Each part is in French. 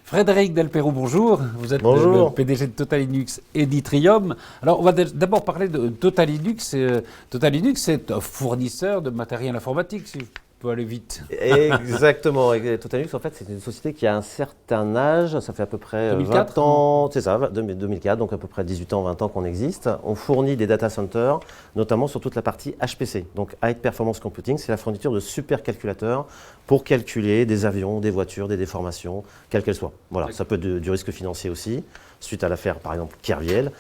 Frédéric Del Perrou, bonjour. Vous êtes Bonjour. le PDG de Total Linux et d'Itrium. Alors, on va d'abord parler de Total Linux. Total Linux, c'est un fournisseur de matériel informatique, si je peux aller vite. Exactement. Et Total Linux, en fait, c'est une société qui a un certain âge. Ça fait à peu près 2004, 20 ans. C'est ça, 2004, donc à peu près 18 ans, 20 ans qu'on existe. On fournit des data centers, notamment sur toute la partie HPC. Donc High Performance Computing, c'est la fourniture de supercalculateurs pour calculer des avions, des voitures, des déformations, quelles qu'elles soient. Voilà, ça peut être du risque financier aussi, suite à l'affaire par exemple Kerviel,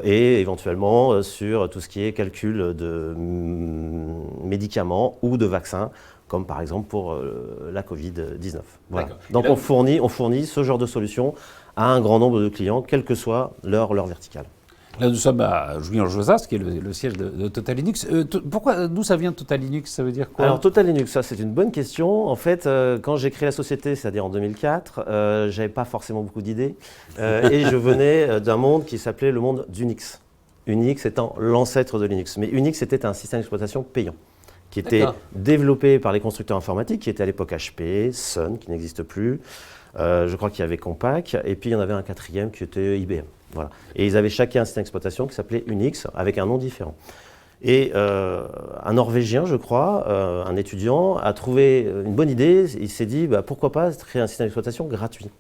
et éventuellement sur tout ce qui est calcul de médicaments ou de vaccins, comme par exemple pour la Covid-19. Voilà. Donc on fournit ce genre de solution à un grand nombre de clients, quel que soit leur verticale. Là, nous sommes à Jouy-en-Josas, qui est le siège de Total Linux. D'où ça vient Total Linux? Ça veut dire quoi? Alors Total Linux, ça c'est une bonne question. En fait, quand j'ai créé la société, c'est-à-dire en 2004, j'avais pas forcément beaucoup d'idées. Et je venais d'un monde qui s'appelait le monde d'Unix. Unix étant l'ancêtre de Linux. Mais Unix était un système d'exploitation payant, qui était développé par les constructeurs informatiques, qui étaient à l'époque HP, Sun, qui n'existe plus. Je crois qu'il y avait Compaq, et puis il y en avait un quatrième qui était IBM. Voilà. Et ils avaient chacun un système d'exploitation qui s'appelait Unix, avec un nom différent. Et un Norvégien, je crois, un étudiant, a trouvé une bonne idée. Il s'est dit, pourquoi pas créer un système d'exploitation gratuit.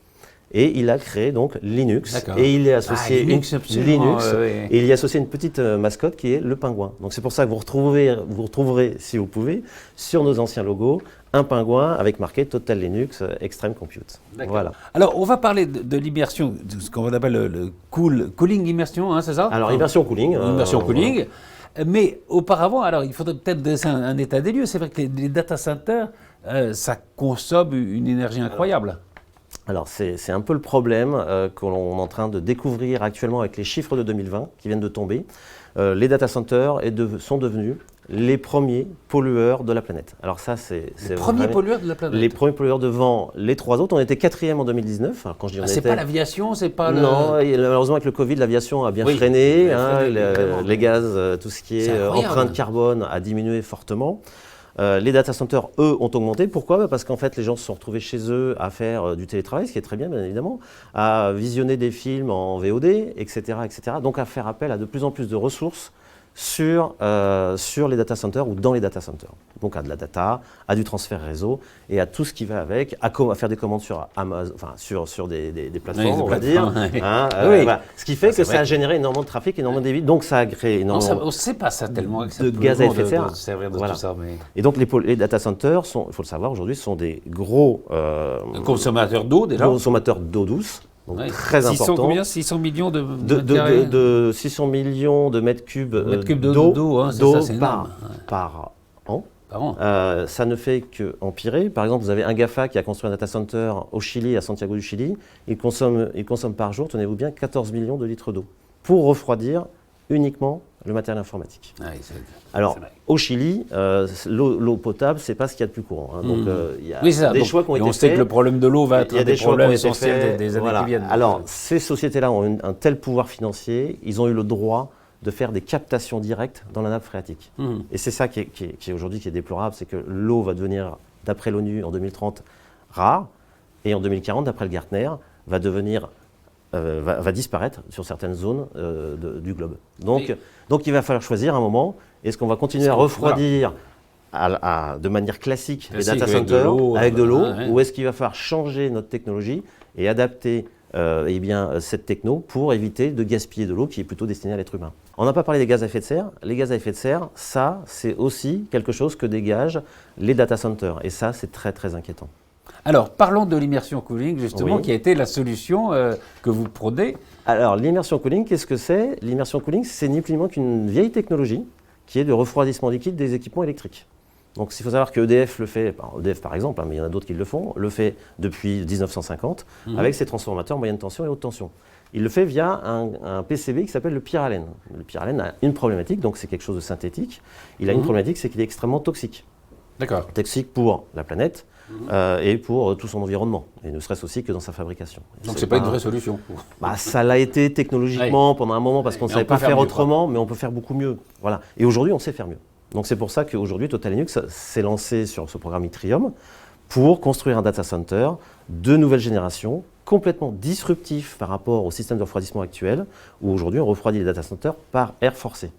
Et il a créé donc Linux. Et il est associé Linux, et il y a associé une petite mascotte qui est le pingouin. Donc c'est pour ça que vous retrouverez, si vous pouvez, sur nos anciens logos, un pingouin avec marqué Total Linux Extreme Compute. Voilà. Alors, on va parler de l'immersion, de ce qu'on appelle le cooling immersion, hein, c'est ça? Alors, immersion cooling. Immersion cooling. Mais auparavant, alors il faudrait peut-être dresser un état des lieux. C'est vrai que les data centers, ça consomme une énergie incroyable. Alors, c'est un peu le problème qu'on est en train de découvrir actuellement avec les chiffres de 2020 qui viennent de tomber. Les data centers sont devenus les premiers pollueurs de la planète. Alors ça, c'est les premiers pollueurs de la planète. Les premiers pollueurs devant les trois autres. On était quatrième en 2019. Alors, quand je dis c'est pas l'aviation, c'est pas Non, malheureusement avec le Covid, l'aviation a bien freiné. Les gaz, tout ce qui est empreinte carbone a diminué fortement. Les data centers, eux, ont augmenté. Pourquoi? Parce qu'en fait, les gens se sont retrouvés chez eux à faire du télétravail, ce qui est très bien, bien évidemment, à visionner des films en VOD, etc., etc. Donc à faire appel à de plus en plus de ressources sur les data centers ou dans les data centers. Donc à de la data, à du transfert réseau et à tout ce qui va avec, à faire des commandes sur Amazon, enfin sur des plateformes, on va dire. Voilà. Ce qui fait que ça a généré énormément de trafic, énormément de débit, donc ça a créé énormément on ne sait pas ça tellement de gaz à effet de serre. Voilà. Tout ça, mais... Et donc les data centers, il faut le savoir aujourd'hui, sont des gros consommateurs d'eau déjà. Consommateurs d'eau douce. Donc très 600 important. Combien 600 millions de 600 millions de mètres cubes d'eau par an. Par an. Ça ne fait qu'empirer. Par exemple, vous avez un GAFA qui a construit un data center au Chili, à Santiago du Chili. Il consomme par jour, tenez-vous bien, 14 millions de litres d'eau pour refroidir uniquement le matériel informatique. Alors, au Chili, l'eau potable, c'est pas ce qu'il y a de plus courant. Hein. Donc, il y a des choix qui ont été faits. On sait que le problème de l'eau va être un des problèmes essentiels des années qui viennent. Alors, ces sociétés-là ont un tel pouvoir financier, ils ont eu le droit de faire des captations directes dans la nappe phréatique. Et c'est ça qui est aujourd'hui qui est déplorable, c'est que l'eau va devenir, d'après l'ONU, en 2030, rare, et en 2040, d'après le Gartner, va devenir va disparaître sur certaines zones du globe. Donc il va falloir choisir un moment, est-ce qu'on va continuer à refroidir de manière classique les data centers avec de l'eau, ou est-ce qu'il va falloir changer notre technologie et adapter cette techno pour éviter de gaspiller de l'eau qui est plutôt destinée à l'être humain. On n'a pas parlé des gaz à effet de serre. Les gaz à effet de serre, ça, c'est aussi quelque chose que dégagent les data centers. Et ça, c'est très, très inquiétant. Alors, parlons de l'immersion cooling, justement, qui a été la solution que vous prônez. Alors, l'immersion cooling, qu'est-ce que c'est? L'immersion cooling, c'est ni plus ni moins qu'une vieille technologie qui est de refroidissement liquide des équipements électriques. Donc, il faut savoir que EDF le fait, EDF par exemple, mais il y en a d'autres qui le font, le fait depuis 1950 avec ses transformateurs moyenne tension et haute tension. Il le fait via un PCB qui s'appelle le pyralène. Le pyralène a une problématique, donc c'est quelque chose de synthétique. Il a une problématique, c'est qu'il est extrêmement toxique. D'accord. Toxique pour la planète et pour tout son environnement, et ne serait-ce aussi que dans sa fabrication. Donc c'est pas une vraie solution. Ça l'a été technologiquement pendant un moment parce qu'on ne savait pas faire autrement, mais on peut faire beaucoup mieux. Voilà. Et aujourd'hui, on sait faire mieux. Donc c'est pour ça qu'aujourd'hui, Total Linux s'est lancé sur ce programme Itrium pour construire un data center de nouvelle génération, complètement disruptif par rapport au système de refroidissement actuel, où aujourd'hui on refroidit les data centers par air forcé.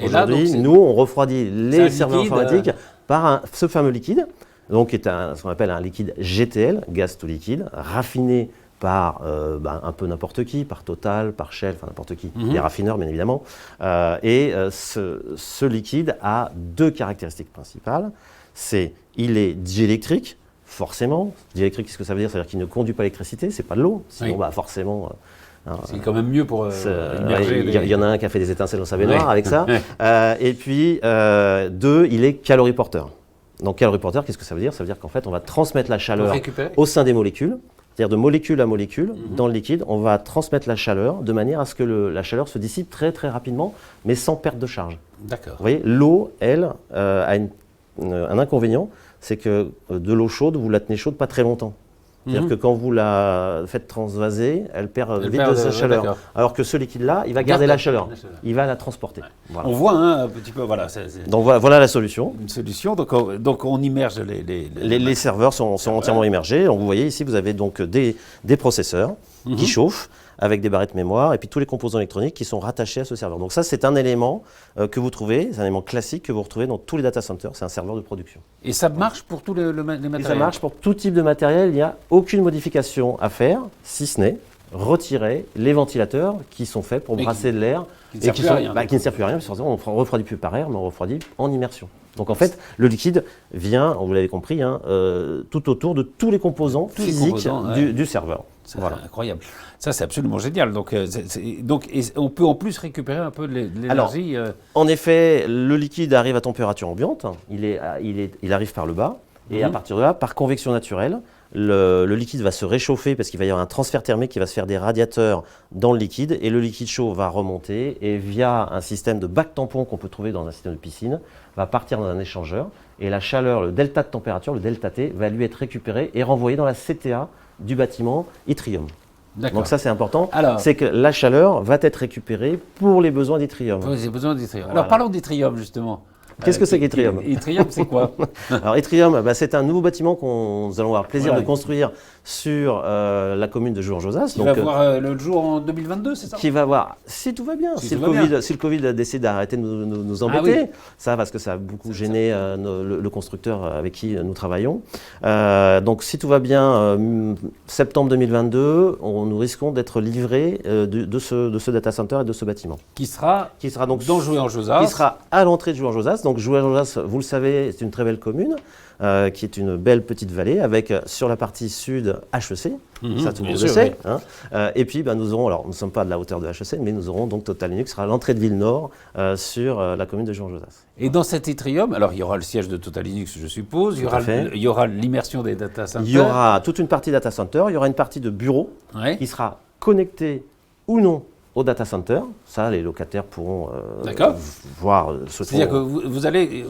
Aujourd'hui, nous, on refroidit les serveurs informatiques par ce fameux liquide, donc qui est ce qu'on appelle un liquide GTL, gaz to liquide, raffiné par un peu n'importe qui, par Total, par Shell, enfin n'importe qui, les raffineurs bien évidemment. Ce liquide a deux caractéristiques principales. Il est diélectrique, forcément. Diélectrique, qu'est-ce que ça veut dire? Ça veut dire qu'il ne conduit pas l'électricité, c'est pas de l'eau. Sinon, forcément... c'est quand même mieux pour immerger. Il y en a un qui a fait des étincelles dans sa baignoire avec ça. Et puis, deux, il est caloriporteur. Donc, caloriporteur, qu'est-ce que ça veut dire? Ça veut dire qu'en fait, on va transmettre la chaleur au sein des molécules. C'est-à-dire de molécule à molécule, dans le liquide, on va transmettre la chaleur de manière à ce que la chaleur se dissipe très très rapidement, mais sans perte de charge. D'accord. Vous voyez, l'eau, elle, a un inconvénient, c'est que de l'eau chaude, vous la tenez chaude pas très longtemps. C'est-à-dire que quand vous la faites transvaser, elle perd vite de sa chaleur. Alors que ce liquide-là, il va garder la chaleur. Il va la transporter. Voilà. On voit un petit peu, voilà. Donc voilà la solution. Une solution, donc on immerge les serveurs sont entièrement immergés. Donc vous voyez ici, vous avez donc des processeurs qui chauffent avec des barrettes mémoire et puis tous les composants électroniques qui sont rattachés à ce serveur. Donc ça, c'est un élément que vous trouvez, c'est un élément classique que vous retrouvez dans tous les data centers. C'est un serveur de production. Et ça marche pour tous les matériels? Et ça marche pour tout type de matériel. Il n'y a aucune modification à faire, si ce n'est retirer les ventilateurs qui sont faits pour brasser de l'air et qui ne servent plus à rien. Parce qu'on ne refroidit plus par air, mais on refroidit en immersion. Donc en fait, le liquide vient, vous l'avez compris, tout autour de tous les composants physiques du serveur. C'est incroyable. Ça, c'est absolument génial. Donc, et on peut en plus récupérer un peu de l'énergie. En effet, le liquide arrive à température ambiante. Il arrive par le bas. Et à partir de là, par convection naturelle, le liquide va se réchauffer parce qu'il va y avoir un transfert thermique qui va se faire des radiateurs dans le liquide. Et le liquide chaud va remonter et via un système de bac tampon qu'on peut trouver dans un système de piscine, va partir dans un échangeur. Et la chaleur, le delta de température, le delta T, va lui être récupéré et renvoyé dans la CTA du bâtiment Yttrium. Donc ça c'est important, c'est que la chaleur va être récupérée pour les besoins d'Yttrium. Pour les besoins d'Yttrium. Alors parlons d'Yttrium justement. Qu'est-ce que c'est qu'Yttrium? Yttrium, c'est quoi? Alors Yttrium, c'est un nouveau bâtiment qu'on allons avoir le plaisir de construire sur la commune de Jouan-Josas. Qui va voir le jour en 2022, c'est ça? Qui va voir, si tout va bien, si le Covid décide d'arrêter de nous embêter, ça parce que ça a beaucoup gêné le constructeur avec qui nous travaillons. Donc si tout va bien, septembre 2022, nous risquons d'être livrés de ce data center et de ce bâtiment. Qui sera donc dans Jouan-Josas. Qui sera à l'entrée de Jouan-Josas. Donc Jouan-Josas, vous le savez, c'est une très belle commune. Qui est une belle petite vallée avec sur la partie sud HEC, ça tout le monde le sait. Et puis nous aurons, alors nous ne sommes pas de la hauteur de HEC, mais nous aurons donc Total Linux sera à l'entrée de Ville-Nord sur la commune de Jouan-Josas. Et dans cet Yttrium, alors il y aura le siège de Total Linux, je suppose, il y aura l'immersion des data centers. Il y aura toute une partie data center, il y aura une partie de bureau qui sera connectée ou non au data center. Ça, les locataires pourront voir ce qu'on... C'est-à-dire que vous allez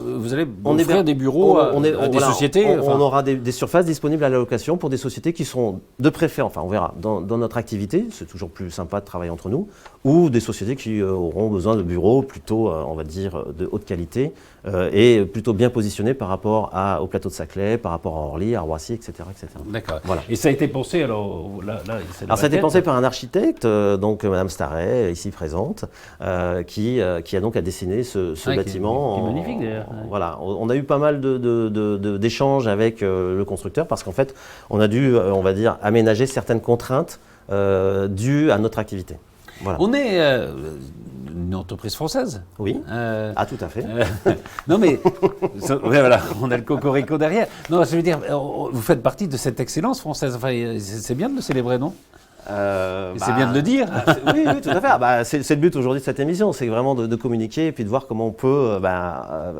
offrir des bureaux à des sociétés. On aura des surfaces disponibles à la location pour des sociétés qui seront de préférence, on verra, dans notre activité, c'est toujours plus sympa de travailler entre nous, ou des sociétés qui auront besoin de bureaux plutôt, on va dire, de haute qualité et plutôt bien positionnés par rapport au plateau de Saclay, par rapport à Orly, à Roissy, etc. D'accord. Voilà. Et ça a été pensé, alors ça a été pensé par un architecte, donc Madame Starret, ici présente, qui a donc dessiné ce bâtiment. Qui est magnifique d'ailleurs. Voilà, on a eu pas mal d'échanges avec le constructeur parce qu'en fait, on a dû, on va dire, aménager certaines contraintes dues à notre activité. Voilà. On est une entreprise française. Oui. Tout à fait. Non mais voilà, on a le cocorico derrière. Non, je veux dire, vous faites partie de cette excellence française. Enfin, c'est bien de le célébrer, non? C'est bien de le dire. Oui, tout à fait. C'est le but aujourd'hui de cette émission, c'est vraiment de communiquer et puis de voir comment on peut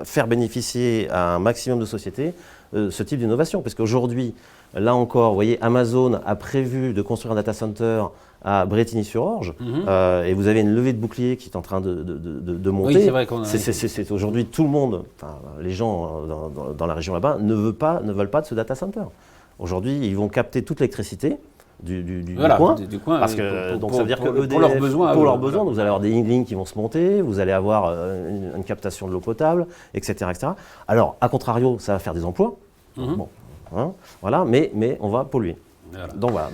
faire bénéficier à un maximum de sociétés ce type d'innovation. Parce qu'aujourd'hui, là encore, vous voyez, Amazon a prévu de construire un data center à Brétigny-sur-Orge, et vous avez une levée de bouclier qui est en train de monter. Oui, c'est vrai qu'on a... C'est aujourd'hui tout le monde, les gens dans la région là-bas ne veulent pas de ce data center. Aujourd'hui, ils vont capter toute l'électricité du coin, parce que donc ça veut dire que pour leurs besoins, donc vous allez avoir des lignes qui vont se monter, vous allez avoir une captation de l'eau potable, etc., etc. Alors, à contrario, ça va faire des emplois. Bon, hein, voilà, mais on va polluer. Voilà. Donc voilà,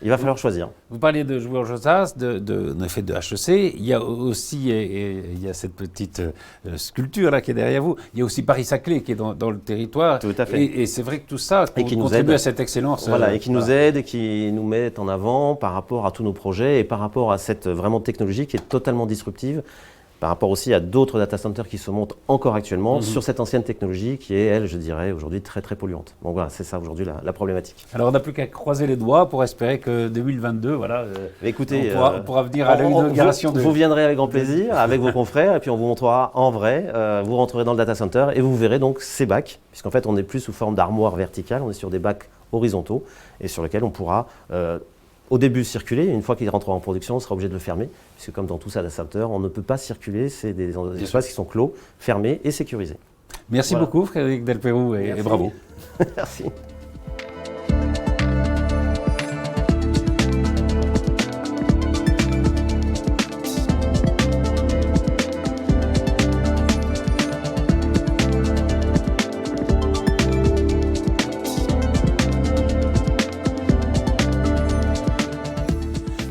il va falloir choisir. Vous parliez de Jouy-en-Josas, en effet de HEC. Il y a aussi, il y a cette petite sculpture là qui est derrière vous. Il y a aussi Paris-Saclay qui est dans le territoire. Tout à fait. Et c'est vrai que tout ça contribue à cette excellence. Voilà, et qui nous aide, et qui nous met en avant par rapport à tous nos projets et par rapport à cette vraiment technologie qui est totalement disruptive. Par rapport aussi à d'autres data centers qui se montent encore actuellement sur cette ancienne technologie qui est, elle, je dirais, aujourd'hui très très polluante. Donc voilà, c'est ça aujourd'hui la problématique. Alors on n'a plus qu'à croiser les doigts pour espérer que 2022, voilà, écoutez, on pourra venir à l'inauguration. Vous viendrez avec grand plaisir, avec vos confrères, et puis on vous montrera en vrai, vous rentrerez dans le data center et vous verrez donc ces bacs, puisqu'en fait on n'est plus sous forme d'armoire verticale, on est sur des bacs horizontaux et sur lesquels on pourra au début circuler, une fois qu'il rentrera en production, on sera obligé de le fermer, puisque comme dans tout data center, on ne peut pas circuler, c'est des espaces qui sont clos, fermés et sécurisés. Merci beaucoup Frédéric Delperroux et bravo. Merci.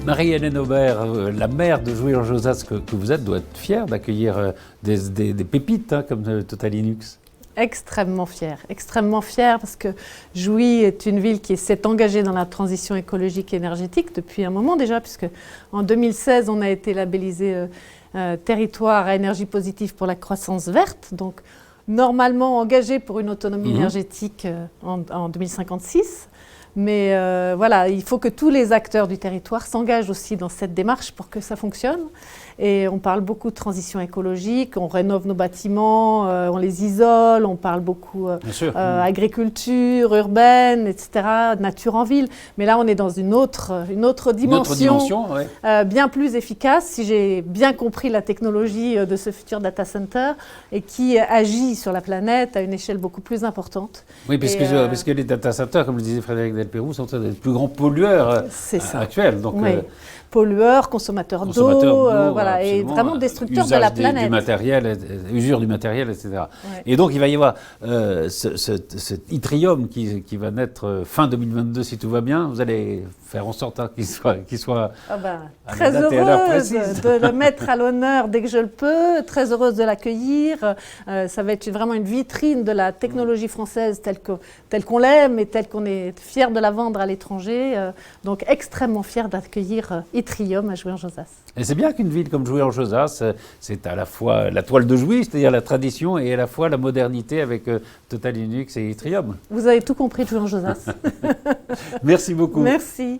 Marie-Hélène Aubert, la maire de Jouy-en-Josas que vous êtes, doit être fière d'accueillir des pépites comme Total Linux. Extrêmement fière parce que Jouy est une ville qui s'est engagée dans la transition écologique et énergétique depuis un moment déjà, puisque en 2016 on a été labellisé territoire à énergie positive pour la croissance verte, donc normalement engagé pour une autonomie énergétique en 2056. Mais voilà, il faut que tous les acteurs du territoire s'engagent aussi dans cette démarche pour que ça fonctionne. Et on parle beaucoup de transition écologique, on rénove nos bâtiments, on les isole, on parle beaucoup agriculture, urbaine, etc., nature en ville. Mais là, on est dans une autre dimension bien plus efficace, si j'ai bien compris la technologie de ce futur data center, et qui agit sur la planète à une échelle beaucoup plus importante. Oui, parce que les data centers, comme le disait Frédéric Delperroux, sont les plus grands pollueurs actuels. Donc, pollueurs, consommateurs d'eau, voilà, et vraiment destructeurs de la planète. Usure du matériel, etc. Ouais. Et donc il va y avoir cet Yttrium qui va naître fin 2022 si tout va bien. Vous allez faire en sorte qu'il soit très heureuse de le mettre à l'honneur dès que je le peux, très heureuse de l'accueillir. Ça va être vraiment une vitrine de la technologie française telle qu'on l'aime et telle qu'on est fier de la vendre à l'étranger. Donc extrêmement fier d'accueillir Yttrium à Jouy-en-Josas. Et c'est bien qu'une ville comme Jouy-en-Josas, c'est à la fois la toile de Jouy, c'est-à-dire la tradition, et à la fois la modernité avec Total Linux et Yttrium. Vous avez tout compris de Jouy-en-Josas. Merci beaucoup. Merci.